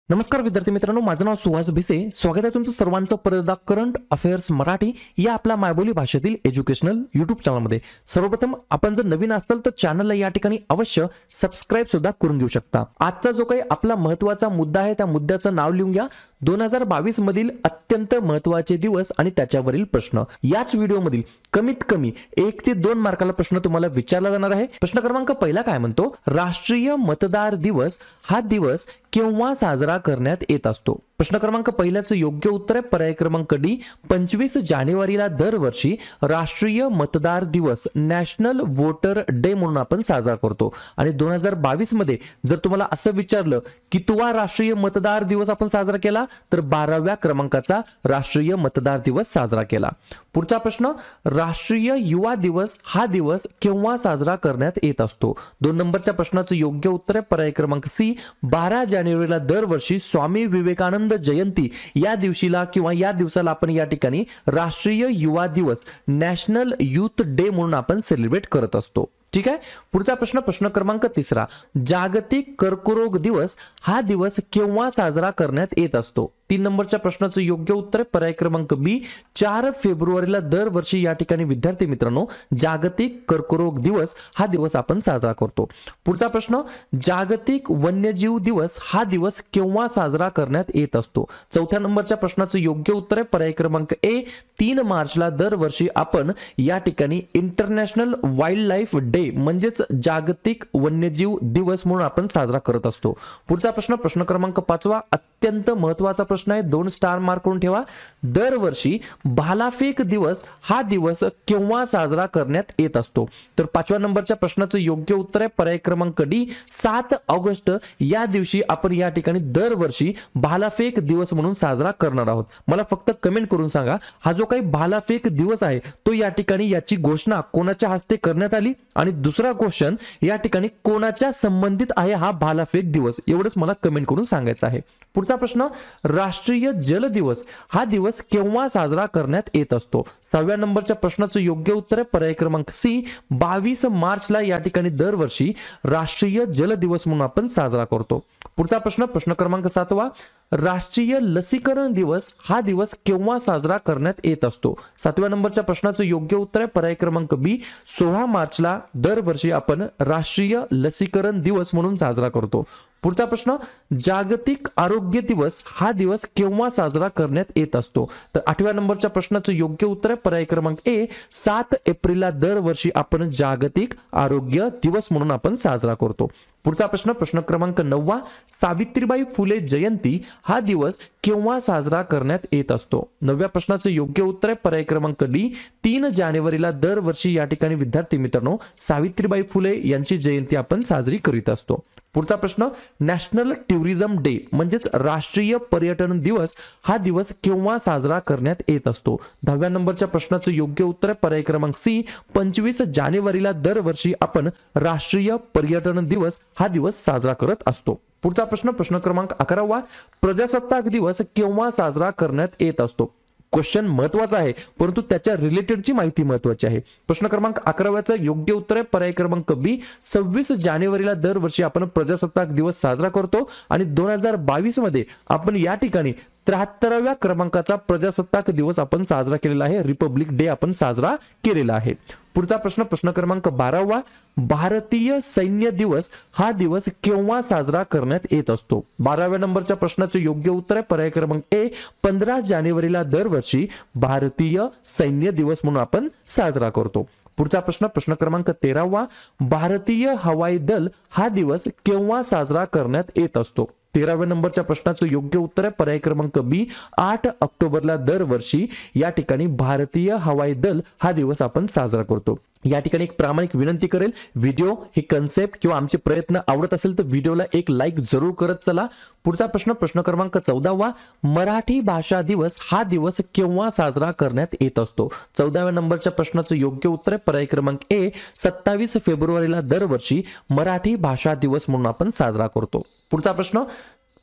नमस्कार विद्यार्थी मित्रांनो, माझं नाव सुहास भिसे. स्वागत आहे तुमचं सर्वांचं परदा करंट अफेअर्स मराठी या आपल्या मायबोली भाषेतील एज्युकेशनल युट्यूब चॅनलमध्ये. सर्वप्रथम आपण जर नवीन असाल तर चॅनलला या ठिकाणी अवश्य सबस्क्राईब सुद्धा करून घेऊ शकता. आजचा जो काही आपला महत्त्वाचा मुद्दा आहे त्या मुद्द्याचं नाव लिहून घ्या. 2022 मधील अत्यंत महत्त्वाचे दिवस आणि त्याच्यावरील प्रश्न. याच व्हिडिओमधील कमीत कमी 1 ते 2 मार्काला प्रश्न तुम्हाला विचारला जाणार आहे. प्रश्न क्रमांक पहिला काय म्हणतो, राष्ट्रीय मतदार दिवस हा दिवस केव्हा साजरा करण्यात येत असतो? प्रश्न क्रमांक पहिल्याचं योग्य उत्तर आहे पर्याय क्रमांक डी. 25 जानेवारीला दरवर्षी राष्ट्रीय मतदार दिवस नॅशनल वोटर डे म्हणून आपण साजरा करतो. आणि 2022 मध्ये जर तुम्हाला असं विचारलं कितवा राष्ट्रीय मतदार दिवस आपण साजरा केला, तर 12व्या क्रमांकाचा राष्ट्रीय मतदार दिवस साजरा केला. पुढचा प्रश्न, राष्ट्रीय युवा दिवस हा दिवस केव्हा साजरा करण्यात येत असतो? 2 नंबरच्या प्रश्नाचं योग्य उत्तर आहे पर्याय क्रमांक सी. 12 जानेवारीला दरवर्षी स्वामी विवेकानंद जयंती या दिवशीला किंवा या दिवसाला आपण या ठिकाणी राष्ट्रीय युवा दिवस नॅशनल यूथ डे म्हणून आपण सेलिब्रेट करत असतो. ठीक आहे. पुढचा प्रश्न, प्रश्न क्रमांक 3. जागतिक कर्करोग दिवस हा दिवस केव्हा साजरा करण्यात येत असतो? 3 नंबरच्या प्रश्नाचं योग्य उत्तर आहे पर्याय क्रमांक बी. 4 फेब्रुवारीला दरवर्षी या ठिकाणी विद्यार्थी मित्रांनो जागतिक कर्करोग दिवस हा दिवस आपण साजरा करतो. पुढचा प्रश्न, जागतिक वन्यजीव दिवस हा दिवस केव्हा साजरा करण्यात येत असतो? 4थ्या नंबरच्या प्रश्नाचं योग्य उत्तर आहे पर्याय क्रमांक ए. 3 मार्चला दरवर्षी आपण या ठिकाणी इंटरनॅशनल वाईल्ड लाईफ डे म्हणजेच जागतिक वन्यजीव दिवस म्हणून आपण साजरा करत असतो. पुढचा प्रश्न, प्रश्न क्रमांक 5. अत्यंत महत्त्वाचा प्रश्न आहे, 2 स्टार मार्क करून ठेवा. दरवर्षी भालाफेक दिवस हा दिवस केव्हा साजरा करण्यात येत असतो? तर 5व्या नंबरच्या प्रश्नाचं योग्य उत्तर आहे पर्याय क्रमांक डी. 7 ऑगस्ट या दिवशी आपण या ठिकाणी दरवर्षी भालाफेक दिवस म्हणून साजरा करणार आहोत. मला फक्त कमेंट करून सांगा, हा जो काही भालाफेक दिवस आहे तो या ठिकाणी याची घोषणा कोणाच्या हस्ते करण्यात आली आणि दुसरा क्वेश्चन या ठिकाणी कोणाच्या संबंधित आहे हा भालाफेक दिवस, एवढंच मला कमेंट करून सांगायचं आहे. पुढचा प्रश्न, राष्ट्रीय जल दिवस हा दिवस केव्हा साजरा करण्यात येत असतो? 6व्या नंबरच्या प्रश्नाचं योग्य उत्तर आहे पर्याय क्रमांक सी. 22 मार्चला या ठिकाणी दरवर्षी राष्ट्रीय जल दिवस म्हणून आपण साजरा करतो. पुढचा प्रश्न, प्रश्न क्रमांक 7. राष्ट्रीय लसीकरण दिवस हा दिवस केव्हा साजरा करण्यात येत असतो? 7व्या नंबरच्या प्रश्नाचं योग्य उत्तर आहे पर्याय क्रमांक बी. 16 मार्चला दरवर्षी आपण राष्ट्रीय लसीकरण दिवस म्हणून साजरा करतो. पुढचा प्रश्न, जागतिक आरोग्य दिवस हा दिवस केव्हा साजरा करण्यात येत असतो? तर 8व्या नंबरच्या प्रश्नाचं योग्य उत्तर आहे पर्याय क्रमांक ए. 7 एप्रिलला दरवर्षी आपण जागतिक आरोग्य दिवस म्हणून आपण साजरा करतो. पुढचा प्रश्न, प्रश्न क्रमांक 9. सावित्रीबाई फुले जयंती हा दिवस केव्हा साजरा करण्यात येत असतो? 9व्या प्रश्नाचं योग्य उत्तर आहे पर्याय क्रमांक डी. 3 जानेवारीला दरवर्षी या ठिकाणी विद्यार्थी मित्रांनो सावित्रीबाई फुले यांची जयंती आपण साजरी करीत असतो. पुढचा प्रश्न, नॅशनल टुरिझम डे म्हणजेच राष्ट्रीय पर्यटन दिवस हा दिवस केव्हा साजरा करण्यात येत असतो? 10व्या नंबरच्या प्रश्नाचं योग्य उत्तर आहे पर्याय क्रमांक सी. 25 जानेवारीला दरवर्षी आपण राष्ट्रीय पर्यटन दिवस हा दिवस साजरा करत असतो. पुढचा प्रश्न, प्रश्न क्रमांक 11. प्रजासत्ताक दिवस केव्हा साजरा करण्यात येत असतो? क्वेश्चन महत्वाचा आहे परंतु त्याच्या रिलेटेडची माहिती महत्वाची आहे. प्रश्न क्रमांक 11चं योग्य उत्तर आहे पर्याय क्रमांक बी. 26 जानेवारीला दरवर्षी आपण प्रजासत्ताक दिवस साजरा करतो आणि 2022 मध्ये आपण या ठिकाणी 73व्या क्रमांकाचा प्रजासत्ताक दिवस आपण साजरा केलेला आहे. रिपब्लिक डे आपण साजरा केलेला आहे. पुढचा प्रश्न, प्रश्न क्रमांक 12. भारतीय सैन्य दिवस हा दिवस केव्हा साजरा करण्यात येत असतो? 12व्या नंबरच्या प्रश्नाचं योग्य उत्तर आहे पर्याय क्रमांक ए. 15 जानेवारीला दरवर्षी भारतीय सैन्य दिवस म्हणून आपण साजरा करतो. पुढचा प्रश्न, प्रश्न क्रमांक 13. भारतीय हवाई दल हा दिवस केव्हा साजरा करण्यात येत असतो? 13व्या नंबरच्या प्रश्नाचं योग्य उत्तर आहे पर्याय क्रमांक बी. 8 ऑक्टोबरला दरवर्षी या ठिकाणी भारतीय हवाई दल हा दिवस आपण साजरा करतो. या ठिकाणी एक प्रामाणिक विनंती करेल, व्हिडिओ ही कन्सेप्ट किंवा आमचे प्रयत्न आवडत असेल तर व्हिडिओला एक लाईक जरूर करत चला. पुढचा प्रश्न, प्रश्न क्रमांक 14. मराठी भाषा दिवस हा दिवस केव्हा साजरा करण्यात येत असतो? 14व्या नंबरच्या प्रश्नाचं योग्य उत्तर आहे पर्याय क्रमांक ए. 27 फेब्रुवारीला दरवर्षी मराठी भाषा दिवस म्हणून आपण साजरा करतो. पुढचा प्रश्न,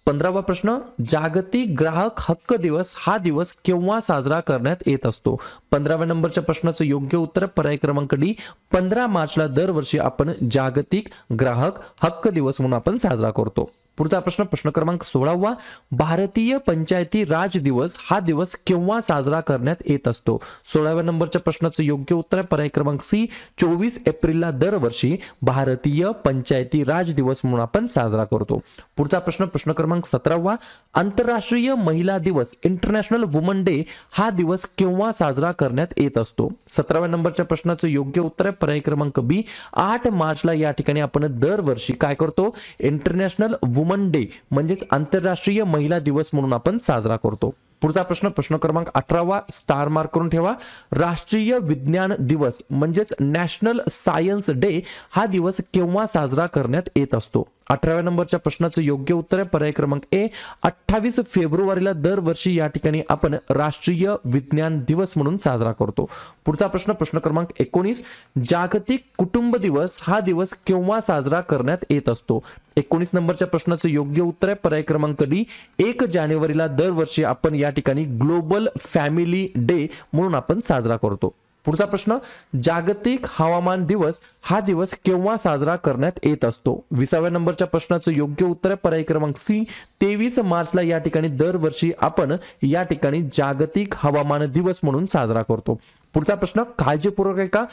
15वा प्रश्न, जागतिक ग्राहक हक्क दिवस हा दिवस केव्हा साजरा करण्यात येत असतो? 15व्या नंबरच्या प्रश्नाचं योग्य उत्तर पर्याय क्रमांक डी. 15 मार्चला दरवर्षी आपण जागतिक ग्राहक हक्क दिवस म्हणून आपण साजरा करतो. पुढचा प्रश्न प्रश्न क्रमांक 16वा, भारतीय पंचायती राज दिवस हा दिवस केव्हा साजरा करण्यात येत असतो? 16व्या नंबरच्या प्रश्नाचं योग्य उत्तर आहे पर्याय क्रमांक सी, 24 एप्रिलला दरवर्षी भारतीय पंचायती राज दिवस म्हणून आपण साजरा करतो. पुढचा प्रश्न प्रश्न क्रमांक 17वा, आंतरराष्ट्रीय महिला दिवस इंटरनॅशनल वुमन डे हा दिवस केव्हा साजरा करण्यात येत असतो? 17व्या नंबरच्या प्रश्नाचं योग्य उत्तर आहे पर्याय क्रमांक बी, 8 मार्चला या ठिकाणी आपण दरवर्षी काय करतो? इंटरनॅशनल वुमन डे म्हणजेच आंतरराष्ट्रीय महिला दिवस म्हणून आपण साजरा करतो. पुढचा प्रश्न प्रश्न क्रमांक 18वा, स्टार मार्क करून ठेवा. राष्ट्रीय विज्ञान दिवस म्हणजेच नॅशनल सायन्स डे हा दिवस केव्हा साजरा करण्यात येत असतो? 18व्या नंबरच्या प्रश्नाचं योग्य उत्तर आहे पर्याय क्रमांक ए, 28 फेब्रुवारीला दरवर्षी या ठिकाणी आपण राष्ट्रीय विज्ञान दिवस म्हणून साजरा करतो. पुढचा प्रश्न प्रश्न क्रमांक 19, जागतिक कुटुंब दिवस हा दिवस केव्हा साजरा करण्यात येत असतो? 19 नंबरच्या प्रश्नाचं योग्य उत्तर आहे पर्याय क्रमांक डी, 1 जानेवारीला दरवर्षी आपण या ठिकाणी ग्लोबल फॅमिली डे म्हणून आपण साजरा करतो. पुढचा प्रश्न, जागतिक हवामान दिवस हा दिवस केव्हा साजरा करण्यात येत असतो? 20व्या नंबरच्या प्रश्नाचं योग्य उत्तर आहे पर्याय क्रमांक सी, 23 मार्चला या ठिकाणी दरवर्षी आपण या ठिकाणी जागतिक हवामान दिवस म्हणून साजरा करतो. पुढचा प्रश्न काळजीपूर्वक ऐका,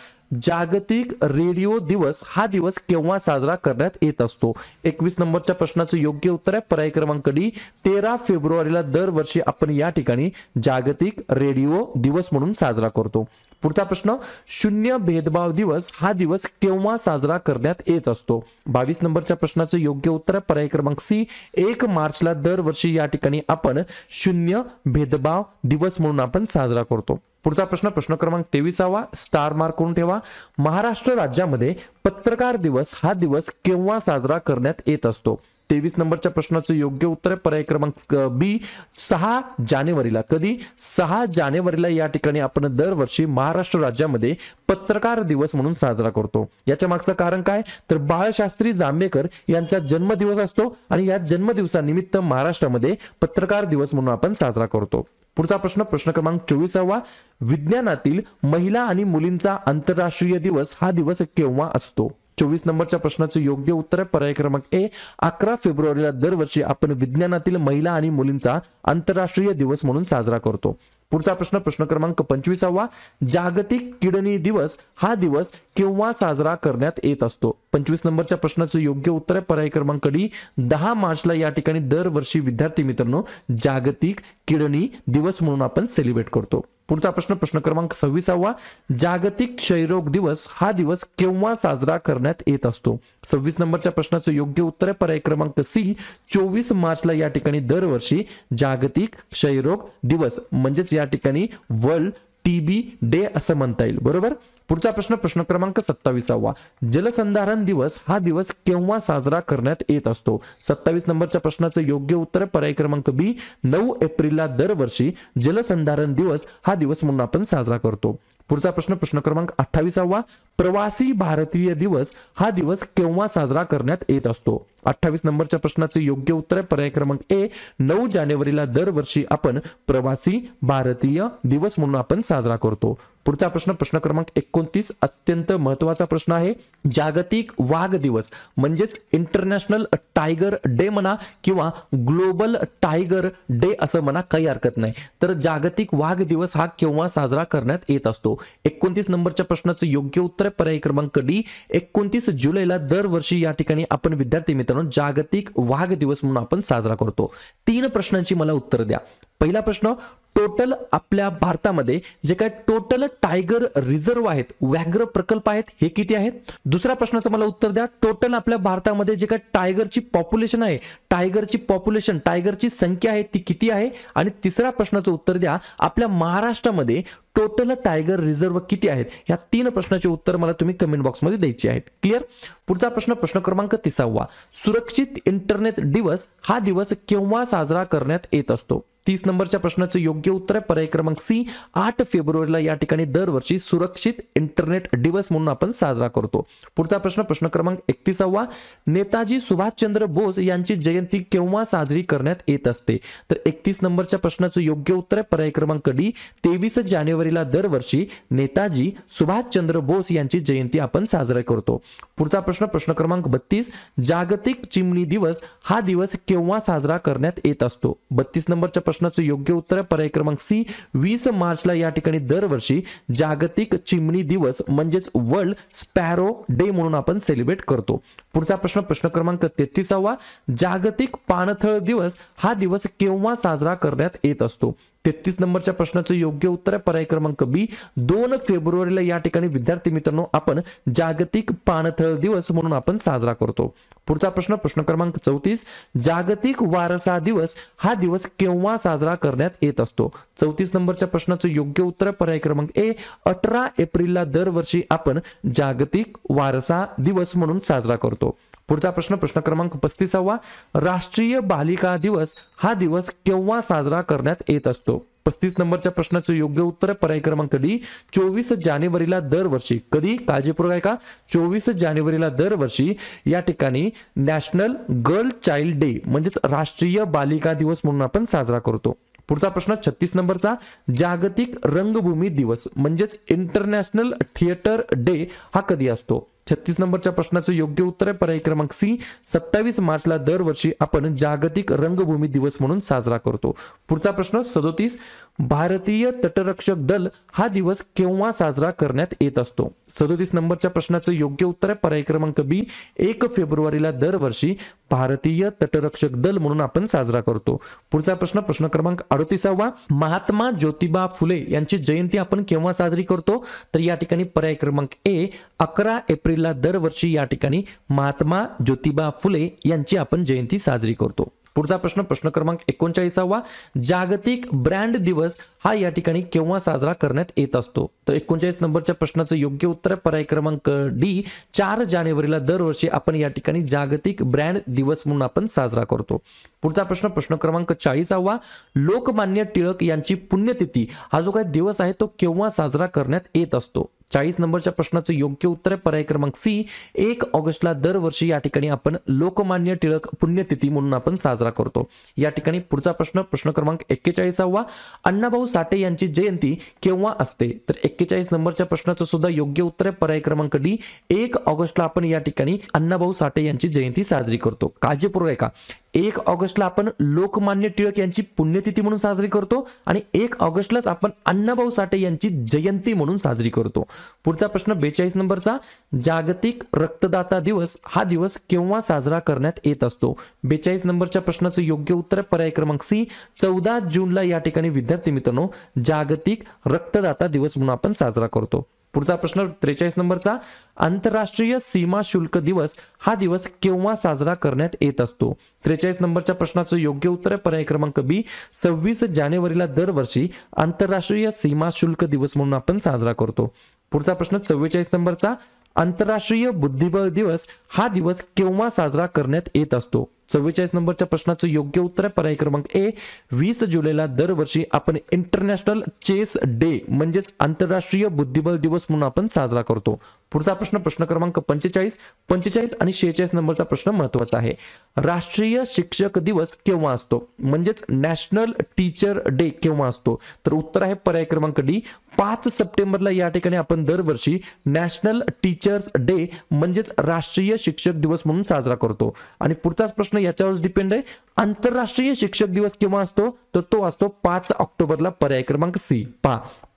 जागतिक रेडिओ दिवस हा दिवस केव्हा साजरा करण्यात येत असतो? 21 नंबरच्या प्रश्नाचं योग्य उत्तर आहे पर्याय क्रमांक डी, 13 फेब्रुवारीला दरवर्षी आपण या ठिकाणी जागतिक रेडिओ दिवस म्हणून साजरा करतो. पुढचा प्रश्न, शून्य भेदभाव दिवस हा दिवस केव्हा साजरा करण्यात येत असतो? 22 नंबरच्या प्रश्नाचं योग्य उत्तर आहे पर्याय क्रमांक सी, 1 मार्चला दरवर्षी या ठिकाणी आपण शून्य भेदभाव दिवस म्हणून आपण साजरा करतो. पुढचा प्रश्न प्रश्न क्रमांक 23वा, स्टार मार्क करून ठेवा. महाराष्ट्र राज्यामध्ये पत्रकार दिवस हा दिवस केव्हा साजरा करण्यात येत असतो? 23 नंबरच्या प्रश्नाचं योग्य उत्तर आहे पर्याय क्रमांक बी, 6 जानेवारीला. कधी? 6 जानेवारीला या ठिकाणी आपण दरवर्षी महाराष्ट्र राज्यामध्ये पत्रकार दिवस म्हणून साजरा करतो. याच्या मागचं कारण काय? तर बाळशास्त्री जांभेकर यांचा जन्मदिवस असतो आणि या जन्मदिवसानिमित्त महाराष्ट्रामध्ये पत्रकार दिवस म्हणून आपण साजरा करतो. पुढचा प्रश्न प्रश्न क्रमांक 24वा, विज्ञानातील महिला आणि मुलींचा आंतरराष्ट्रीय दिवस हा दिवस केव्हा असतो? 24 नंबरच्या प्रश्नाचं योग्य उत्तर आहे पर्याय क्रमांक ए, 11 फेब्रुवारीला दरवर्षी आपण विज्ञानातील महिला आणि मुलींचा आंतरराष्ट्रीय दिवस म्हणून साजरा करतो. पुढचा प्रश्न प्रश्न क्रमांक 25वा, जागतिक किडनी दिवस हा दिवस केव्हा साजरा करण्यात येत असतो? 25 नंबरच्या प्रश्नाचं योग्य उत्तर आहे पर्याय क्रमांक डी, 10 मार्चला या ठिकाणी दरवर्षी विद्यार्थी मित्रांनो जागतिक किडनी दिवस म्हणून आपण सेलिब्रेट करतो. पुढचा प्रश्न प्रश्न क्रमांक 26वा, जागतिक क्षयरोग दिवस हा दिवस केव्हा साजरा करण्यात येत असतो? 26 नंबरच्या प्रश्नाचं योग्य उत्तर आहे पर्याय क्रमांक सी, 24 मार्चला या ठिकाणी दरवर्षी जागतिक क्षयरोग दिवस म्हणजेच या ठिकाणी वर्ल्ड टीबी डे असं म्हणता येईल. बरोबर. पुढचा प्रश्न प्रश्न क्रमांक 27वा, जलसंधारण दिवस हा दिवस केव्हा साजरा करण्यात येत असतो? 27 नंबरच्या प्रश्नाचं योग्य उत्तर पर्याय क्रमांक बी, 9 एप्रिलला दरवर्षी जलसंधारण दिवस हा दिवस म्हणून आपण साजरा करतो. पुढचा प्रश्न प्रश्न क्रमांक 28वा, प्रवासी भारतीय दिवस हा दिवस केव्हा साजरा करण्यात येत असतो? 28 नंबरच्या प्रश्नाचं योग्य उत्तर पर्याय क्रमांक ए, 9 जानेवारीला दरवर्षी आपण प्रवासी भारतीय दिवस म्हणून आपण साजरा करतो. पुढचा प्रश्न प्रश्न क्रमांक 29 अत्यंत महत्त्वाचा प्रश्न आहे. जागतिक वाघ दिवस म्हणजेच इंटरनॅशनल टायगर डे म्हणा किंवा ग्लोबल टायगर डे असं म्हणा, काही हरकत नाही. तर जागतिक वाघ दिवस हा केव्हा साजरा करण्यात येत असतो? 29 नंबरच्या प्रश्नाचं योग्य उत्तर पर्याय क्रमांक डी, 29 जुलैला दरवर्षी या ठिकाणी आपण विद्यार्थी मित्रांनो जागतिक वाघ दिवस म्हणून आपण साजरा करतो. 3 प्रश्नांची मला उत्तर द्या. पहिला प्रश्न, टोटल आपल्या भारतामध्ये जे काही टोटल टायगर रिझर्व आहेत, व्याघ्र प्रकल्प आहेत, हे किती आहेत? दुसऱ्या प्रश्नाचं मला उत्तर द्या, टोटल आपल्या भारतामध्ये जे काही टायगरची पॉप्युलेशन आहे, टायगरची संख्या आहे ती किती आहे? आणि तिसऱ्या प्रश्नाचं उत्तर द्या, आपल्या महाराष्ट्रामध्ये टोटल टायगर रिझर्व किती आहेत? या 3 प्रश्नाचे उत्तर मला तुम्ही कमेंट बॉक्समध्ये द्यायचे आहेत. क्लिअर. पुढचा प्रश्न प्रश्न क्रमांक 30वा, सुरक्षित इंटरनेट दिवस हा दिवस केव्हा साजरा करण्यात येत असतो? 30 नंबरच्या प्रश्नाचं योग्य उत्तर आहे पर्याय क्रमांक सी, 8 फेब्रुवारीला या ठिकाणी दरवर्षी सुरक्षित इंटरनेट दिवस म्हणून आपण साजरा करतो. पुढचा प्रश्न प्रश्न क्रमांक 31वा, नेताजी सुभाषचंद्र बोस यांची जयंती केव्हा साजरी करण्यात येत असते? तर 31 नंबरच्या प्रश्नाचं योग्य उत्तर आहे पर्याय क्रमांक डी, 23 जानेवारीला दरवर्षी नेताजी सुभाषचंद्र बोस यांची जयंती आपण साजरा करतो. पुढचा प्रश्न प्रश्न क्रमांक 32, जागतिक चिमणी दिवस हा दिवस केव्हा साजरा करण्यात येत असतो? 32 नंबरच्या प्रश्नाचं योग्य उत्तर आहे पर्याय क्रमांक सी, 20 मार्चला या ठिकाणी दरवर्षी जागतिक चिमणी दिवस म्हणजेच वर्ल्ड स्पॅरो डे म्हणून आपण सेलिब्रेट करतो. पुढचा प्रश्न प्रश्न क्रमांक 33वा, जागतिक पाणथळ दिवस हा दिवस केव्हा साजरा करण्यात येत असतो? 33 नंबरच्या प्रश्नाचं योग्य उत्तर आहे पर्याय क्रमांक बी, 2 फेब्रुवारीला या ठिकाणी विद्यार्थी मित्रांनो आपण जागतिक पाणथळ दिवस म्हणून आपण साजरा करतो. पुढचा प्रश्न प्रश्न क्रमांक 34, जागतिक वारसा दिवस हा दिवस केव्हा साजरा करण्यात येत असतो? 34 नंबरच्या प्रश्नाचं योग्य उत्तर आहे पर्याय क्रमांक ए, 18 एप्रिलला दरवर्षी आपण जागतिक वारसा दिवस म्हणून साजरा करतो. पुढचा प्रश्न प्रश्न क्रमांक 35वा, राष्ट्रीय बालिका दिवस हा दिवस केव्हा साजरा करण्यात येत असतो? 35 नंबरच्या प्रश्नाचं योग्य उत्तर आहे पर्याय क्रमांक डी, 24 जानेवारीला दरवर्षी. कधी? काळजीपूर्वक ऐका, 24 जानेवारीला दरवर्षी या ठिकाणी नॅशनल गर्ल चाइल्ड डे म्हणजेच राष्ट्रीय बालिका दिवस म्हणून आपण साजरा करतो. पुढचा प्रश्न 36 नंबरचा, जागतिक रंगभूमी दिवस म्हणजेच इंटरनॅशनल थिएटर डे हा कधी असतो? 36 नंबरच्या प्रश्नाचं योग्य उत्तर आहे पर्याय क्रमांक सी, 27 मार्चला दरवर्षी आपण जागतिक रंगभूमी दिवस म्हणून साजरा करतो. पुढचा प्रश्न 37, भारतीय तटरक्षक दल हा दिवस केव्हा साजरा करण्यात येत असतो? 37 नंबरच्या प्रश्नाचं योग्य उत्तर आहे पर्याय क्रमांक बी, 1 फेब्रुवारीला दरवर्षी भारतीय तटरक्षक दल म्हणून आपण साजरा करतो. पुढचा प्रश्न प्रश्न क्रमांक 38वा, महात्मा ज्योतिबा फुले यांची जयंती आपण केव्हा साजरी करतो? तर या ठिकाणी पर्याय क्रमांक ए, 11 एप्रिलला दरवर्षी या ठिकाणी महात्मा ज्योतिबा फुले यांची आपण जयंती साजरी करतो. पुढचा प्रश्न प्रश्न क्रमांक 39वा, जागतिक ब्रँड दिवस हा या ठिकाणी केव्हा साजरा करण्यात येत असतो? तर 39 नंबरच्या प्रश्नाचं योग्य उत्तर पर्याय क्रमांक डी, 4 जानेवारीला दरवर्षी आपण या ठिकाणी जागतिक ब्रँड दिवस म्हणून आपण साजरा करतो. पुढचा प्रश्न प्रश्न क्रमांक 40वा, लोकमान्य टिळक यांची पुण्यतिथी हा जो काही दिवस आहे तो केव्हा साजरा करण्यात येत असतो? 40 नंबरच्या प्रश्नाचं योग्य उत्तर आहे पर्याय क्रमांक सी, 1 ऑगस्टला दरवर्षी या ठिकाणी आपण लोकमान्य टिळक पुण्यतिथी म्हणून आपण साजरा करतो. या ठिकाणी पुढचा प्रश्न प्रश्न क्रमांक 41वा, अण्णाभाऊ साठे यांची जयंती केव्हा असते? तर 41 नंबरच्या प्रश्नाचं सुद्धा योग्य उत्तर आहे पर्याय क्रमांक डी, 1 ऑगस्टला आपण या ठिकाणी अण्णाभाऊ साठे यांची जयंती साजरी करतो. काळजीपूर्वक ऐका, 1 ऑगस्टला आपण लोकमान्य टिळक यांची पुण्यतिथी म्हणून साजरी करतो आणि 1 ऑगस्टलाच आपण अण्णाभाऊ साठे यांची जयंती म्हणून साजरी करतो. पुढचा प्रश्न 42 नंबरचा, जागतिक रक्तदाता दिवस हा दिवस केव्हा साजरा करण्यात येत असतो? 42 नंबरच्या प्रश्नाचं योग्य उत्तर पर्याय क्रमांक सी, 14 जूनला या ठिकाणी विद्यार्थी मित्रांनो जागतिक रक्तदाता दिवस म्हणून आपण साजरा करतो. पुढचा प्रश्न 43 नंबरचा, आंतरराष्ट्रीय सीमा शुल्क दिवस हा दिवस केव्हा साजरा करण्यात येत असतो? 43 नंबरच्या प्रश्नाचं योग्य उत्तर आहे पर्याय क्रमांक बी, 26 जानेवारीला दरवर्षी आंतरराष्ट्रीय सीमा शुल्क दिवस म्हणून आपण साजरा करतो. पुढचा प्रश्न 44 नंबरचा, आंतरराष्ट्रीय बुद्धिबळ दिवस हा दिवस केव्हा साजरा करण्यात येत असतो? 44 नंबरच्या प्रश्नाचं योग्य उत्तर आहे पर्याय क्रमांक ए, 20 जुलैला दरवर्षी आपण इंटरनॅशनल चेस डे म्हणजेच आंतरराष्ट्रीय बुद्धिबळ दिवस म्हणून आपण साजरा करतो. पुढचा प्रश्न प्रश्न क्रमांक 45 आणि 46 नंबरचा प्रश्न महत्वाचा आहे. राष्ट्रीय शिक्षक दिवस केव्हा असतो म्हणजेच नॅशनल टीचर डे केव्हा असतो? तर उत्तर आहे पर्याय क्रमांक डी, 5 सप्टेंबरला या ठिकाणी आपण दरवर्षी नॅशनल टीचर्स डे म्हणजेच राष्ट्रीय शिक्षक दिवस म्हणून साजरा करतो. आणि पुढचाच प्रश्न याच्यावर डिपेंड आहे, आंतरराष्ट्रीय शिक्षक दिवस केव्हा असतो? तर तो असतो 5 ऑक्टोबरला, पर्याय क्रमांक सी.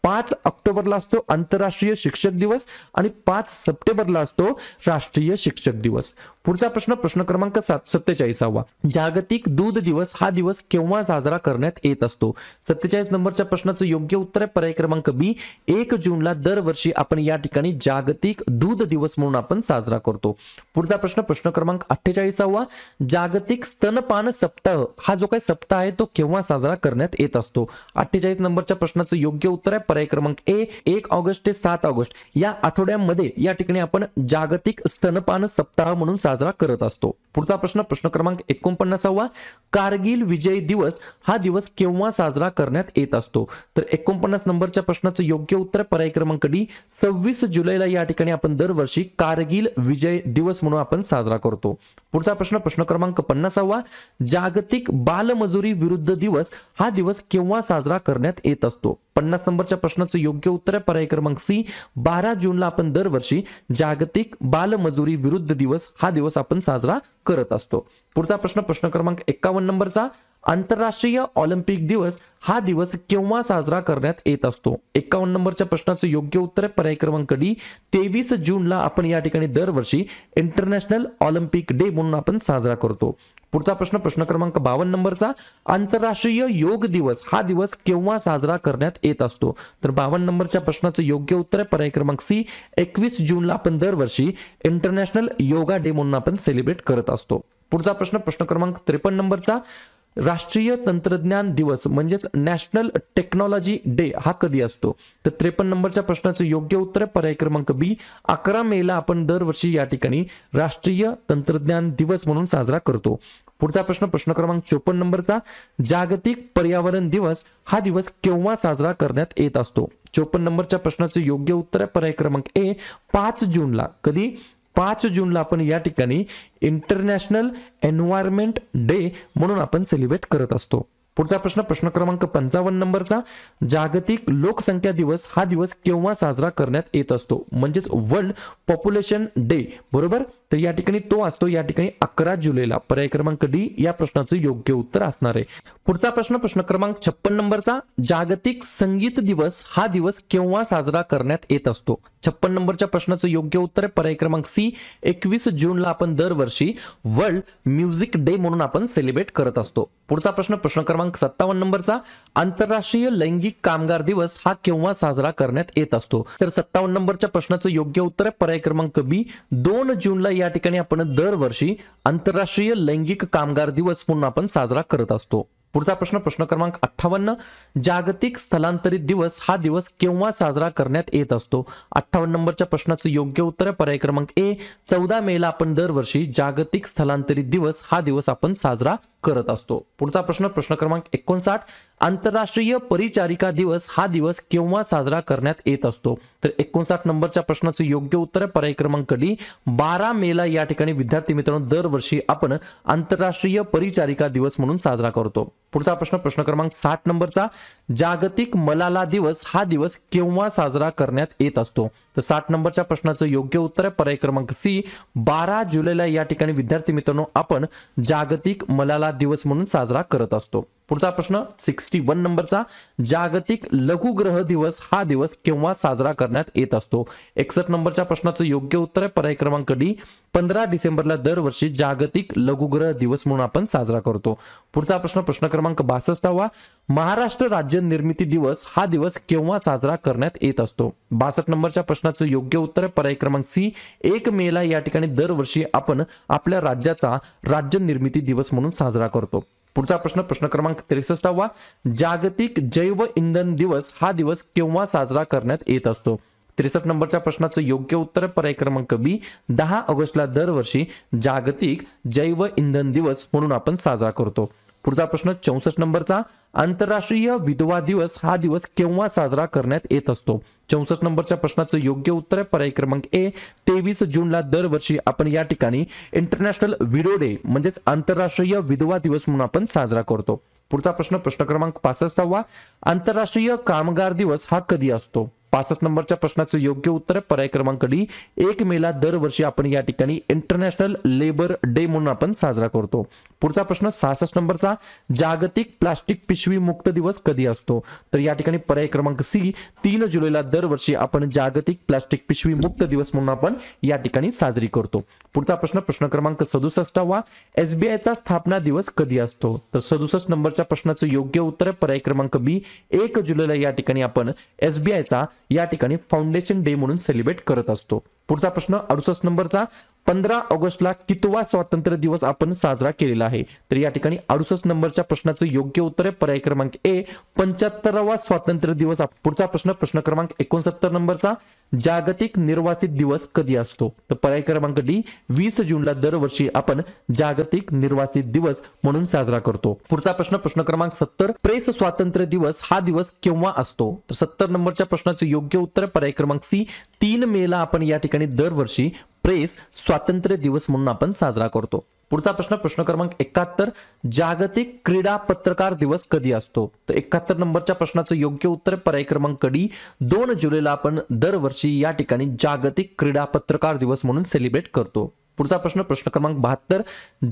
5 ऑक्टोबरला असतो आंतरराष्ट्रीय शिक्षक दिवस आणि 5 सप्टेंबरला असतो राष्ट्रीय शिक्षक दिवस. पुढचा प्रश्न प्रश्न क्रमांक 47वा, जागतिक दूध दिवस हा दिवस केव्हा साजरा करण्यात येत असतो? 47 नंबरच्या प्रश्नाचं योग्य उत्तर आहे पर्याय क्रमांक बी, 1 जूनला दरवर्षी आपण या ठिकाणी जागतिक दूध दिवस म्हणून आपण साजरा करतो. पुढचा प्रश्न प्रश्न क्रमांक 48वा, जागतिक स्तनपान सप्ताह हा जो काही सप्ताह आहे तो केव्हा साजरा करण्यात येत असतो? 48 नंबरच्या प्रश्नाचं योग्य उत्तर आहे पर्याय क्रमांक ए, 1 ऑगस्ट ते 7 ऑगस्ट या आठवड्यामध्ये या ठिकाणी आपण जागतिक स्तनपान सप्ताह म्हणून साजरा साजरा करत असतो. पुढचा प्रश्न प्रश्न क्रमांक 49वा, कारगिल विजय दिवस हा दिवस केव्हा साजरा करण्यात येत असतो? तर 49 नंबरच्या प्रश्नाचं योग्य उत्तर पर्याय क्रमांक डी 26 जुलैला या ठिकाणी आपण दरवर्षी कारगिल विजय दिवस म्हणून आपण साजरा करतो. पुढचा प्रश्न प्रश्न क्रमांक 50वा, जागतिक बालमजुरी विरुद्ध दिवस हा दिवस केव्हा साजरा करण्यात येत असतो? 50 नंबरच्या प्रश्नाचं योग्य उत्तर पर्याय क्रमांक सी 12 जूनला आपण दरवर्षी जागतिक बालमजुरी विरुद्ध दिवस हा दिवस आपण साजरा करत असतो. पुढचा प्रश्न प्रश्न क्रमांक 51 नंबरचा, आंतरराष्ट्रीय ऑलिम्पिक दिवस हा दिवस केव्हा साजरा करण्यात येत असतो? 51 नंबरच्या प्रश्नाचं योग्य उत्तर पर्याय क्रमांक डी 23 जूनला आपण या ठिकाणी दरवर्षी इंटरनॅशनल ऑलिम्पिक डे म्हणून आपण साजरा करतो. पुढचा प्रश्न प्रश्न क्रमांक 52 नंबरचा, आंतरराष्ट्रीय योग दिवस हा दिवस केव्हा साजरा करण्यात येत असतो? तर 52 नंबरच्या प्रश्नाचं योग्य उत्तर पर्याय क्रमांक सी 21 जूनला आपण दरवर्षी इंटरनॅशनल योगा डे म्हणून आपण सेलिब्रेट करत असतो. पुढचा प्रश्न प्रश्न क्रमांक 53 नंबरचा, राष्ट्रीय तंत्रज्ञान दिवस म्हणजेच नॅशनल टेक्नॉलॉजी डे हा कधी असतो? तर 53 नंबरच्या प्रश्नाचं योग्य उत्तर पर्याय क्रमांक बी 11 मेला आपण दरवर्षी या ठिकाणी राष्ट्रीय तंत्रज्ञान दिवस म्हणून साजरा करतो. पुढचा प्रश्न प्रश्न क्रमांक 54 नंबरचा, जागतिक पर्यावरण दिवस हा दिवस केव्हा साजरा करण्यात येत असतो? 54 नंबरच्या प्रश्नाचं योग्य उत्तर पर्याय क्रमांक ए 5 जूनला. कधी? 5 जूनला आपण या ठिकाणी इंटरनॅशनल एन्व्हायरमेंट डे म्हणून आपण सेलिब्रेट करत असतो. पुढचा प्रश्न प्रश्न क्रमांक 55 नंबरचा, जागतिक लोकसंख्या दिवस हा दिवस केव्हा साजरा करण्यात येत असतो? म्हणजेच वर्ल्ड पॉप्युलेशन डे, बरोबर? तर या ठिकाणी तो असतो या ठिकाणी 11 जुलैला. पर्याय क्रमांक डी या प्रश्नाचं योग्य उत्तर असणार आहे. पुढचा प्रश्न प्रश्न क्रमांक 56 नंबरचा, जागतिक संगीत दिवस हा दिवस केव्हा साजरा करण्यात येत असतो? 56 नंबरच्या प्रश्नाचं योग्य उत्तर पर्याय क्रमांक सी 21 जूनला आपण दरवर्षी वर्ल्ड म्युझिक डे म्हणून आपण सेलिब्रेट करत असतो. पुढचा प्रश्न प्रश्न क्रमांक 57 नंबरचा, आंतरराष्ट्रीय लैंगिक कामगार दिवस हा केव्हा साजरा करण्यात येत असतो? तर 57 नंबरच्या प्रश्नाचं योग्य उत्तर पर्याय क्रमांक बी 2 जूनला या ठिकाणी आपण दरवर्षी आंतरराष्ट्रीय लैंगिक कामगार दिवस म्हणून आपण साजरा करत असतो. पुढचा प्रश्न प्रश्न क्रमांक 58, जागतिक स्थलांतरित दिवस हा दिवस केव्हा साजरा करण्यात येत असतो? 58 नंबरच्या प्रश्नाचं योग्य उत्तर पर्याय क्रमांक ए 14 मेला आपण दरवर्षी जागतिक स्थलांतरित दिवस हा दिवस आपण साजरा करत असतो. पुढचा प्रश्न प्रश्न क्रमांक 59, आंतरराष्ट्रीय परिचारिका दिवस हा दिवस केव्हा साजरा करण्यात येत असतो? तर 59 नंबरच्या प्रश्नाचं योग्य उत्तर पर्याय क्रमांक डी 12 मेला या ठिकाणी विद्यार्थी मित्रांनो दरवर्षी आपण आंतरराष्ट्रीय परिचारिका दिवस म्हणून साजरा करतो. पुढचा प्रश्न प्रश्न क्रमांक 60 नंबरचा, जागतिक मलाला दिवस हा दिवस केव्हा साजरा करण्यात येत असतो? तर 60 नंबरच्या प्रश्नाचं योग्य उत्तर पर्याय क्रमांक सी 12 जुलैला या ठिकाणी विद्यार्थी मित्रांनो आपण जागतिक मलाला दिवस म्हणून साजरा करत असतो. पुढचा प्रश्न 61 नंबरचा, जागतिक लघुग्रह दिवस हा दिवस केव्हा साजरा करण्यात येत असतो? 61 नंबरच्या प्रश्नाचं योग्य उत्तर पर्याय क्रमांक डी 15 डिसेंबरला दरवर्षी जागतिक लघुग्रह दिवस म्हणून आपण साजरा करतो. पुढचा प्रश्न प्रश्न क्रमांक 62वा, महाराष्ट्र राज्य निर्मिती दिवस हा दिवस केव्हा साजरा करण्यात येत असतो? 62 नंबरच्या प्रश्नाचं योग्य उत्तर पर्याय क्रमांक सी 1 मेला या ठिकाणी दरवर्षी आपण आपल्या राज्याचा राज्य निर्मिती दिवस म्हणून साजरा करतो. पुढचा प्रश्न प्रश्न क्रमांक 63वा, जागतिक जैव इंधन दिवस हा दिवस केव्हा साजरा करण्यात येत असतो? 63 नंबरच्या प्रश्नाचं योग्य उत्तर पर्याय क्रमांक बी 10 ऑगस्टला दरवर्षी जागतिक जैव इंधन दिवस म्हणून आपण साजरा करतो. पुढचा प्रश्न 64 नंबरचा, आंतरराष्ट्रीय विधवा दिवस हा दिवस केव्हा साजरा करण्यात येत असतो? 64 नंबरच्या प्रश्नाचं योग्य उत्तर पर्याय क्रमांक ए 23 जूनला दरवर्षी आपण या ठिकाणी इंटरनॅशनल विडो डे म्हणजेच आंतरराष्ट्रीय विधवा दिवस म्हणून आपण साजरा करतो. पुढचा प्रश्न प्रश्न क्रमांक 65वा, आंतरराष्ट्रीय कामगार दिवस हा कधी असतो? 65 नंबरच्या प्रश्नाचं योग्य उत्तर पर्याय क्रमांक डी 1 मेला दरवर्षी आपण या ठिकाणी इंटरनॅशनल लेबर डे म्हणून आपण साजरा करतो. पुढचा प्रश्न 66 नंबरचा, जागतिक प्लास्टिक पिशवी मुक्त दिवस कधी असतो? तर या ठिकाणी पर्याय क्रमांक सी 3 जुलैला दरवर्षी आपण जागतिक प्लास्टिक पिशवी मुक्त दिवस म्हणून आपण या ठिकाणी साजरी करतो. पुढचा प्रश्न प्रश्न क्रमांक 67वा, एसबीआयचा स्थापना दिवस कधी असतो? तर 67 नंबरच्या प्रश्नाचं योग्य उत्तर पर्याय क्रमांक बी 1 जुलैला या ठिकाणी आपण एसबीआयचा या ठिकाणी फाउंडेशन डे म्हणून सेलिब्रेट करत असतो. पुढचा प्रश्न 68 नंबरचा 15 ऑगस्टला कितवा स्वातंत्र्य दिवस आपण साजरा केलेला आहे? तर या ठिकाणी 68 नंबरच्या प्रश्नाचं योग्य उत्तर आहे पर्याय क्रमांक ए 75वा स्वातंत्र्य दिवस. पुढचा प्रश्न प्रश्न क्रमांक 69 नंबरचा जागतिक निर्वासित दिवस कधी असतो? तर पर्याय क्रमांक डी 20 जूनला दरवर्षी आपण जागतिक निर्वासित दिवस म्हणून साजरा करतो. पुढचा प्रश्न प्रश्न क्रमांक 70 प्रेस स्वातंत्र्य दिवस हा दिवस केव्हा असतो? तर 70 नंबरच्या प्रश्नाचं योग्य उत्तर पर्याय क्रमांक सी 3 मेला आपण या ठिकाणी दरवर्षी प्रेस स्वातंत्र्य दिवस म्हणून आपण साजरा करतो. पुढचा प्रश्न प्रश्न क्रमांक 71 जागतिक क्रीडा पत्रकार दिवस कधी असतो? तर 71 नंबरच्या प्रश्नाचं योग्य उत्तर पर्याय क्रमांक डी 2 जुलैला आपण दरवर्षी या ठिकाणी जागतिक क्रीडा पत्रकार दिवस म्हणून सेलिब्रेट करतो. पुढचा प्रश्न प्रश्न क्रमांक 72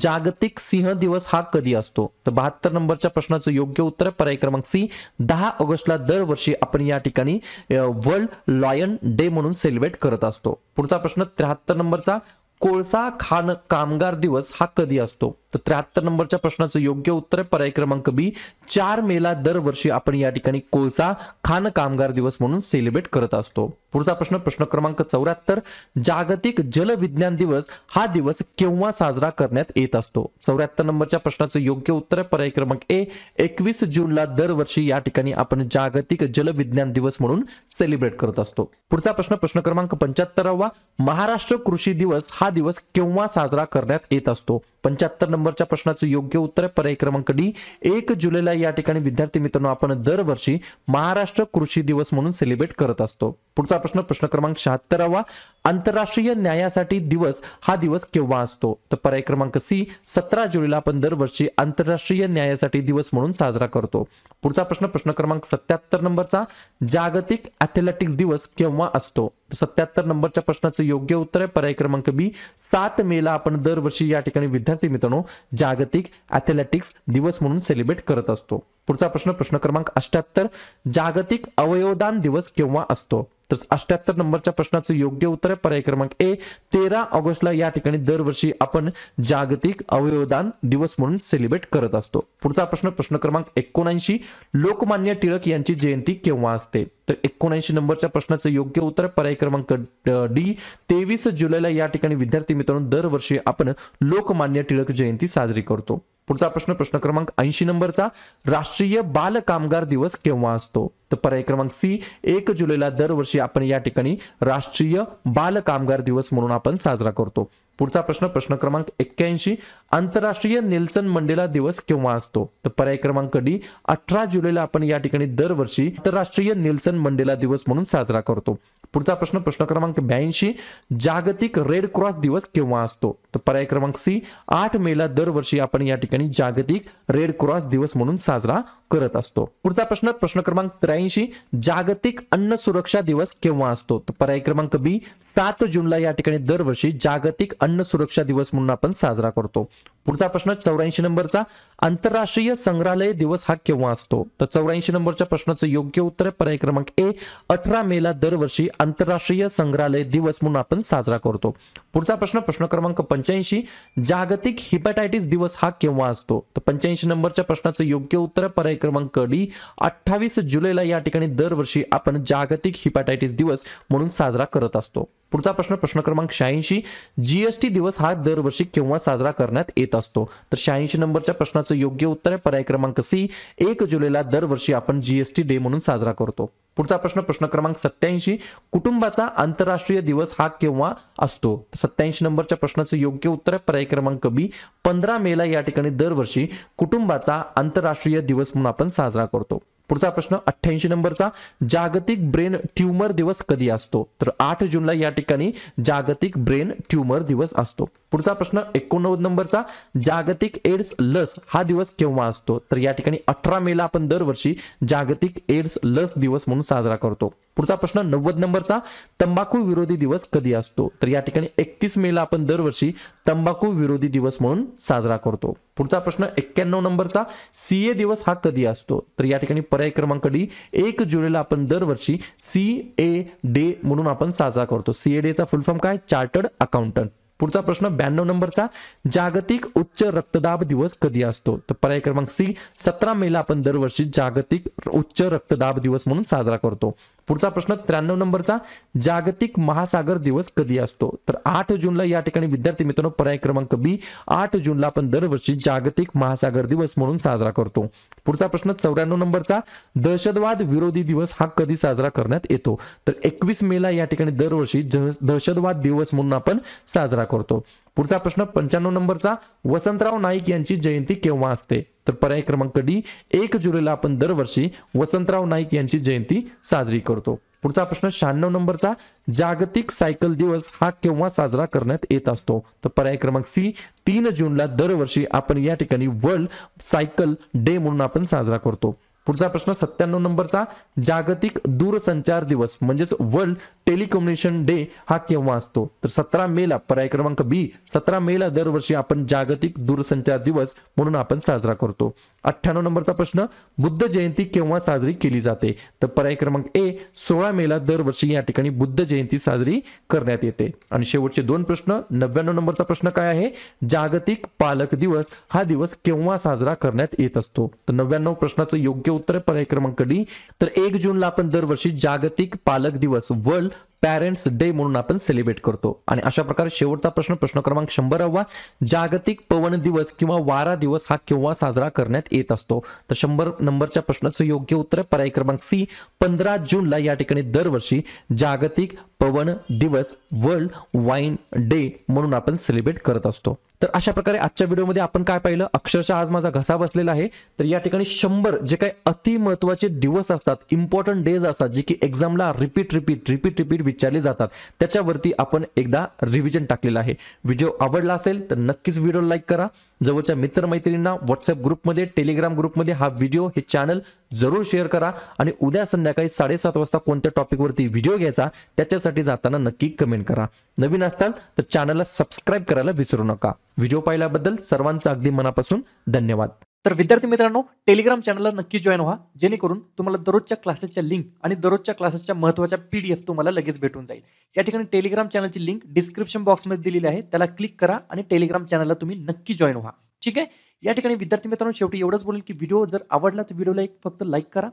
जागतिक सिंह दिवस हा कधी असतो? तर 72 नंबरच्या प्रश्नाचं योग्य उत्तर पर्याय क्रमांक सी 10 ऑगस्टला दरवर्षी आपण या ठिकाणी वर्ल्ड लॉयन डे म्हणून सेलिब्रेट करत असतो. पुढचा प्रश्न 73 नंबरचा कोळसा खाण कामगार दिवस हा कधी असतो? तर 73 नंबरच्या प्रश्नाचं योग्य उत्तर पर्याय क्रमांक बी 4 मेला दरवर्षी आपण या ठिकाणी कोळसा खाण कामगार दिवस म्हणून सेलिब्रेट करत असतो. पुढचा प्रश्न प्रश्न क्रमांक 74 जागतिक जल विज्ञान दिवस हा दिवस केव्हा साजरा करण्यात येत असतो? 74 नंबरच्या प्रश्नाचं योग्य उत्तर पर्याय क्रमांक ए 21 जूनला दरवर्षी या ठिकाणी आपण जागतिक जल विज्ञान दिवस म्हणून सेलिब्रेट करत असतो. पुढचा प्रश्न प्रश्न क्रमांक 75 महाराष्ट्र कृषी दिवस हा दिवस केव्हा साजरा करण्यात येत असतो? 75 नंबरच्या प्रश्नाचं योग्य उत्तर पर्याय क्रमांक डी 1 जुलैला या ठिकाणी विद्यार्थी मित्रांनो आपण दरवर्षी महाराष्ट्र कृषी दिवस म्हणून सेलिब्रेट करत असतो. पुढचा प्रश्न प्रश्न क्रमांक 76 आंतरराष्ट्रीय न्यायासाठी दिवस हा दिवस केव्हा असतो? तर पर्याय क्रमांक सी 17 जुलैला आपण दरवर्षी आंतरराष्ट्रीय न्यायासाठी दिवस म्हणून साजरा करतो. पुढचा प्रश्न प्रश्न क्रमांक 77 नंबरचा जागतिक ॲथलेटिक्स दिवस केव्हा असतो? 77 नंबरच्या प्रश्नाचं योग्य उत्तर आहे पर्याय क्रमांक बी 7 मेला आपण दरवर्षी या ठिकाणी विद्यार्थी मित्रांनो जागतिक ॲथलेटिक्स दिवस म्हणून सेलिब्रेट करत असतो. पुढचा प्रश्न प्रश्न क्रमांक 78 जागतिक अवयवदान दिवस केव्हा असतो? तर 78 नंबरच्या प्रश्नाचं योग्य उत्तर आहे पर्याय क्रमांक ए 13 ऑगस्टला या ठिकाणी दरवर्षी आपण जागतिक अवयवदान दिवस म्हणून सेलिब्रेट करत असतो. पुढचा प्रश्न प्रश्न क्रमांक 79 लोकमान्य टिळक यांची जयंती केव्हा असते? तर 79 नंबरच्या प्रश्नाचं योग्य उत्तर पर्याय क्रमांक डी 23 जुलैला या ठिकाणी विद्यार्थी मित्रांनो दरवर्षी आपण लोकमान्य टिळक जयंती साजरी करतो. पुढचा प्रश्न प्रश्न क्रमांक 80 नंबरचा राष्ट्रीय बाल कामगार दिवस केव्हा असतो? तर पर्याय क्रमांक सी 1 जुलैला दरवर्षी आपण या ठिकाणी राष्ट्रीय बाल कामगार दिवस म्हणून आपण साजरा करतो. पुढचा प्रश्न प्रश्न क्रमांक 81 आंतरराष्ट्रीय नेल्सन मंडेला दिवस केव्हा असतो? तर पर्याय क्रमांक डी 18 जुलैला आपण या ठिकाणी दरवर्षी आंतरराष्ट्रीय नेल्सन मंडेला दिवस म्हणून साजरा करतो. पुढचा प्रश्न प्रश्न क्रमांक 82 जागतिक रेड क्रॉस दिवस केव्हा असतो? तर पर्याय क्रमांक सी 8 मेला दरवर्षी आपण या ठिकाणी जागतिक रेड क्रॉस दिवस म्हणून साजरा करत असतो. पुढचा प्रश्न प्रश्न क्रमांक 83 जागतिक अन्न सुरक्षा दिवस केव्हा असतो? तर पर्याय क्रमांक बी 7 जूनला या ठिकाणी दरवर्षी जागतिक अन्न सुरक्षा दिवस म्हणून आपण साजरा करतो. पुढचा प्रश्न 84 नंबरचा आंतरराष्ट्रीय संग्रहालय दिवस हा केव्हा असतो? तर 84 नंबरच्या प्रश्नाचं योग्य उत्तर आहे पर्याय क्रमांक ए 18 मेला दरवर्षी आंतरराष्ट्रीय संग्रहालय दिवस म्हणून आपण साजरा करतो. पुढचा प्रश्न प्रश्न क्रमांक 85 जागतिक हिपॅटायटिस दिवस हा केव्हा असतो? तर 85 नंबरच्या प्रश्नाचं योग्य उत्तर आहे पर्याय क्रमांक डी 28 जुलैला या ठिकाणी दरवर्षी आपण जागतिक हिपॅटायटिस दिवस म्हणून साजरा करत असतो. पुढचा प्रश्न प्रश्न क्रमांक 86 जीएसटी दिवस हा दरवर्षी केव्हा साजरा करण्यात येत असतो? तर 86 नंबरच्या प्रश्नाचं योग्य उत्तर आहे पर्याय क्रमांक सी 1 जुलैला दरवर्षी आपण जीएसटी डे म्हणून साजरा करतो. पुढचा प्रश्न प्रश्न क्रमांक 87 कुटुंबाचा आंतरराष्ट्रीय दिवस हा केव्हा असतो? 87 नंबरच्या प्रश्नाचं योग्य उत्तर आहे पर्याय क्रमांक बी 15 मेला या ठिकाणी दरवर्षी कुटुंबाचा आंतरराष्ट्रीय दिवस म्हणून आपण साजरा करतो. पुढचा प्रश्न 88 नंबरचा जागतिक ब्रेन ट्यूमर दिवस कधी असतो? तर 8 जूनला या ठिकाणी जागतिक ब्रेन ट्यूमर दिवस असतो. पुढचा प्रश्न 89 नंबरचा जागतिक एड्स लस हा दिवस केव्हा असतो? तर या ठिकाणी 18 मेला आपण दरवर्षी जागतिक एड्स लस दिवस म्हणून साजरा करतो. पुढचा प्रश्न 90 नंबरचा तंबाखू विरोधी दिवस कधी असतो? तर या ठिकाणी 31 मेला आपण दरवर्षी तंबाखू विरोधी दिवस म्हणून साजरा करतो. पुढचा प्रश्न 91 नंबरचा सीए दिवस हा कधी असतो? तर या ठिकाणी पर्याय क्रमांक डी 1 जुलैला आपण दरवर्षी सीए डे म्हणून आपण साजरा करतो. सीए डे चा फुल फॉर्म काय? Chartered accountant. पुढचा प्रश्न 92 नंबरचा, जागतिक उच्च रक्तदाब दिवस कधी असतो? तर पर्याय क्रमांक सी, 17 मेला आपण दरवर्षी जागतिक उच्च रक्तदाब दिवस म्हणून साजरा करतो. पुढचा प्रश्न 93 नंबरचा, जागतिक महासागर दिवस कधी असतो? तर 8 जूनला या ठिकाणी विद्यार्थी मित्रांनो पर्याय क्रमांक बी, 8 जूनला आपण दरवर्षी जागतिक महासागर दिवस म्हणून साजरा करतो. पुढचा प्रश्न 94 नंबरचा, दहशतवाद विरोधी दिवस हा कधी साजरा करण्यात येतो? तर 21 मेला या ठिकाणी दरवर्षी दहशतवाद दिवस म्हणून आपण साजरा करतो. पुढचा प्रश्न 95 नंबरचा, वसंतराव नाईक यांची जयंती केव्हा असते? तर पर्याय क्रमांक डी, 1 जुलैला आपण दरवर्षी वसंतराव नाईक यांची जयंती साजरी करतो. पुढचा प्रश्न 96 नंबरचा, जागतिक सायकल दिवस हा केव्हा साजरा करण्यात येत असतो? तर पर्याय क्रमांक सी, 3 जूनला दरवर्षी आपण या ठिकाणी वर्ल्ड सायकल डे म्हणून आपण साजरा करतो. पुढचा प्रश्न 97 नंबरचा, जागतिक दूरसंचार दिवस म्हणजेच वर्ल्ड टेलिकम्युनिकेशन डे हा केव्हा असतो? तर 17 मेला, पर्याय क्रमांक बी, 17 मेला दरवर्षी आपण जागतिक दूरसंचार दिवस म्हणून आपण साजरा करतो. 98 नंबरचा प्रश्न, बुद्ध जयंती केव्हा साजरी केली जाते? तर पर्याय क्रमांक ए, 16 मेला दरवर्षी या ठिकाणी बुद्ध जयंती साजरी करण्यात येते. आणि शेवटचे 2 प्रश्न, 99 नंबरचा प्रश्न काय आहे, जागतिक पालक दिवस हा दिवस केव्हा साजरा करण्यात येत असतो? तर 99 प्रश्नाचं योग्य उत्तर आहे पर्याय क्रमांक डी. तर 1 जूनला आपण दरवर्षी जागतिक पालक दिवस वर्ल्ड पॅरेंट्स डे म्हणून आपण सेलिब्रेट करतो. आणि अशा प्रकारे शेवटचा प्रश्न, प्रश्न क्रमांक 100वा, जागतिक पवन दिवस किंवा वारा दिवस हा केव्हा साजरा करण्यात येत असतो? तर 100 नंबरच्या प्रश्नाचं योग्य उत्तर आहे पर्याय क्रमांक सी, 15 जूनला या ठिकाणी दरवर्षी जागतिक पवन दिवस वर्ल्ड वाईन डे म्हणून आपण सेलिब्रेट करत असतो. तर अशा प्रकारे आजच्या व्हिडिओमध्ये आपण काय पाहिलं, अक्षरशः आज माझा घसा बसलेला आहे. तर या ठिकाणी 100 जे काही अति महत्त्वाचे दिवस असतात, इम्पॉर्टंट डेज असतात, जे की एक्झामला रिपीट विचारले जातात, त्याच्यावरती आपण एकदा रिव्हिजन टाकलेलं आहे. व्हिडिओ आवडला असेल तर नक्कीच व्हिडिओ लाईक करा. जवळच्या मित्रमैत्रिणींना व्हॉट्सअप ग्रुपमध्ये, टेलिग्राम ग्रुपमध्ये हा व्हिडिओ, हे चॅनल जरूर शेअर करा. आणि उद्या संध्याकाळी 7:30 वाजता कोणत्या टॉपिकवरती व्हिडिओ घ्यायचा त्याच्यासाठी जाताना नक्की कमेंट करा. नवीन असताल तर चॅनलला सबस्क्राईब करायला विसरू नका. व्हिडिओ पाहिल्याबद्दल सर्वांचं अगदी मनापासून धन्यवाद. तर विद्यार्थी मित्रांनो, टेलिग्राम चॅनलला नक्की जॉईन व्हा, जेणेकरून तुम्हाला दररोजच्या क्लासेसच्या लिंक आणि दररोजच्या क्लासेसच्या महत्त्वाच्या PDF तुम्हाला लगेच भेटून जाईल. या ठिकाणी टेलिग्राम चॅनलची लिंक डिस्क्रिप्शन बॉक्समध्ये दिलेली आहे, त्याला क्लिक करा आणि टेलिग्राम चॅनलला तुम्ही नक्की जॉईन व्हा. ठीक आहे. या ठिकाणी विद्यार्थी मित्रांनो, शेवटी एवढंच बोलेल की व्हिडिओ जर आवडला तर व्हिडिओला फक्त लाईक करा.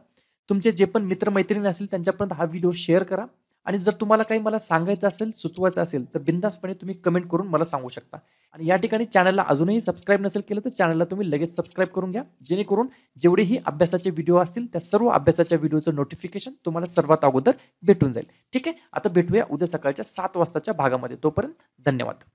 तुमचे जे पण मित्रमैत्रिणी असतील त्यांच्यापर्यंत हा व्हिडिओ शेअर करा. आणि जर तुम्हाला काही मला सांगायचं असेल, सुचवायचं असेल तर बिनधास्तपणे तुम्ही कमेंट करून मला सांगू शकता. आणि या ठिकाणी चॅनलला अजूनही सबस्क्राईब नसेल केलं तर चॅनलला तुम्ही लगेच सबस्क्राईब करून घ्या, जेणेकरून जेवढेही अभ्यासाचे व्हिडिओ असतील त्या सर्व अभ्यासाच्या व्हिडिओचं नोटिफिकेशन तुम्हाला सर्वात अगोदर भेटून जाईल. ठीक आहे. आता भेटूया उद्या सकाळच्या 7 वाजताच्या भागामध्ये. तोपर्यंत धन्यवाद.